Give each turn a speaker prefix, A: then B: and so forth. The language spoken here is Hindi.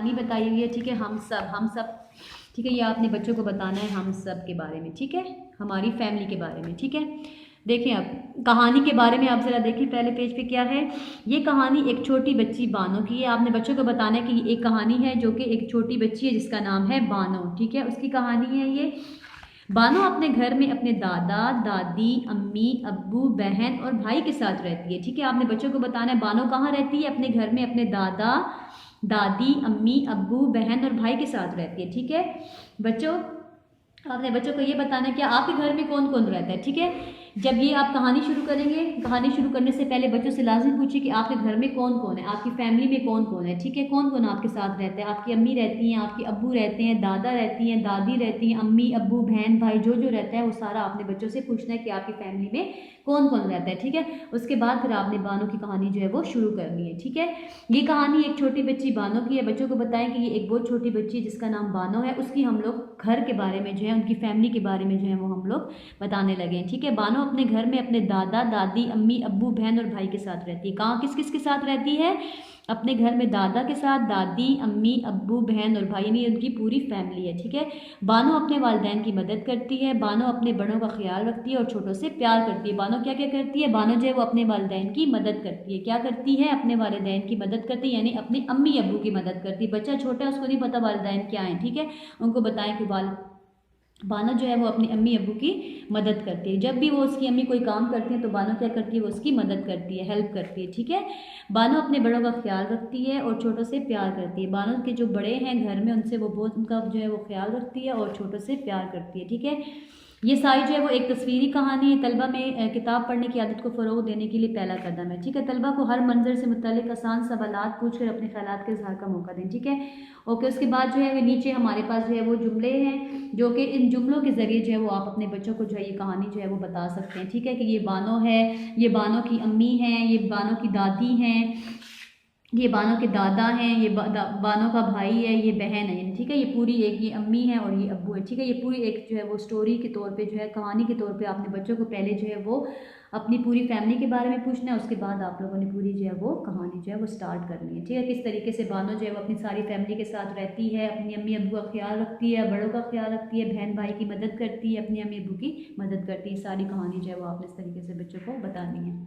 A: कहानी बताई हुई है, ठीक है, हम सब, ठीक है, ये आपने बच्चों को बताना है हम सब के बारे में, ठीक है, हमारी फैमिली के बारे में, ठीक है। देखें अब कहानी के बारे में आप ज़रा देखिए पहले पेज पे क्या है। ये कहानी एक छोटी बच्ची बानो की है। आपने बच्चों को बताना है कि एक कहानी है जो कि एक छोटी बच्ची है जिसका नाम है बानो, ठीक है, उसकी कहानी है ये। बानो अपने घर में अपने दादा दादी, अम्मी अब्बू, बहन और भाई के साथ रहती है, ठीक है। आपने बच्चों को बताना है बानो कहाँ रहती है, अपने घर में अपने दादा दादी, अम्मी अब्बू, बहन और भाई के साथ रहती है, ठीक है। बच्चों आपने बच्चों को ये बताना है कि आपके घर में कौन कौन रहता है, ठीक है। जब ये आप कहानी शुरू करेंगे, कहानी शुरू करने से पहले बच्चों से लाजिम पूछिए कि आपके घर में कौन कौन है, आपकी फैमिली में कौन कौन है, ठीक है, कौन कौन आपके साथ रहता है। आपकी अम्मी रहती हैं, आपके अब्बू रहते हैं, दादा रहती हैं, दादी रहती हैं, अम्मी अब्बू बहन भाई जो जो रहता है वो सारा आपने बच्चों से पूछना है कि आपकी फैमिली में कौन कौन रहता है, ठीक है। उसके बाद फिर आपने बानो की कहानी जो है वो शुरू करनी है, ठीक है। ये कहानी एक छोटी बच्ची बानो की है। बच्चों को बताएं कि ये एक बहुत छोटी बच्ची है जिसका नाम बानो है, उसकी हम लोग घर के बारे में जो है, उनकी फैमिली के बारे में जो है वो हम लोग बताने लगे हैं, ठीक है। बानो अपने घर में अपने दादा दादी, अम्मी अब्बू, बहन और भाई के साथ रहती है। कहाँ किस किस के साथ रहती है? अपने घर में दादा के साथ, दादी, अम्मी अब्बू, बहन और भाई, यानी उनकी पूरी फैमिली है, ठीक है। बानो अपने वालिदैन की मदद करती है। बानो अपने बड़ों का ख्याल रखती है और छोटों से प्यार करती है। बानो क्या क्या करती है? बानो जो है वो अपने वालिदैन की मदद करती है। क्या करती है? अपने वालिदैन की मदद करती है, यानी अपने अम्मी अब्बू की मदद करती है। बच्चा छोटा है, उसको नहीं पता वालिदैन क्या है, ठीक है, उनको बताएं कि बानो जो है वो अपनी अम्मी अब्बू की मदद करती है। जब भी वो उसकी अम्मी कोई काम करती है तो बानो क्या करती है, वो उसकी मदद करती है, हेल्प करती है, ठीक है। बानो अपने बड़ों का ख्याल रखती है और छोटों से प्यार करती है। बानो के जो बड़े हैं घर में उनसे वो बहुत उनका जो है वो ख्याल रखती है और छोटों से प्यार करती है, ठीक है। ये सारी जो है वो एक तस्वीरी कहानी है। तलबा में किताब पढ़ने की आदत को फ़रोग़ देने के लिए पहला कदम है, ठीक है। तलबा को हर मंजर से मुतल्लिक़ आसान सवालात पूछ कर अपने ख्यालात के इज़हार का मौका दें, ठीक है। ओके, उसके बाद जो है वो नीचे हमारे पास जो है वो जुमले हैं, जो कि इन जुमलों के ज़रिए जो है वो आप अपने बच्चों को जो है ये कहानी जो है वो बता सकते हैं, ठीक है, कि ये बानो है, ये बानो की अम्मी हैं, ये बानो की दादी हैं, ये बानो के दादा हैं, ये बानो का भाई है, ये बहन है, ठीक है। ये पूरी एक ये अम्मी है और ये अब्बू है, ठीक है। ये पूरी एक जो है वो स्टोरी के तौर पे जो है, कहानी के तौर पे आपने बच्चों को पहले जो है वो अपनी पूरी फैमिली के बारे में पूछना है। उसके बाद आप लोगों ने पूरी जो है वो कहानी जो है वो स्टार्ट करनी है, ठीक है। किस तरीके से बानो जो है वो अपनी सारी फैमिली के साथ रहती है, अपनी अम्मी अब्बू का ख्याल रखती है, बड़ों का ख्याल रखती है, बहन भाई की मदद करती है, अपनी अम्मी अब्बू की मदद करती है। सारी कहानी जो है वो आपने इस तरीके से बच्चों को बतानी है।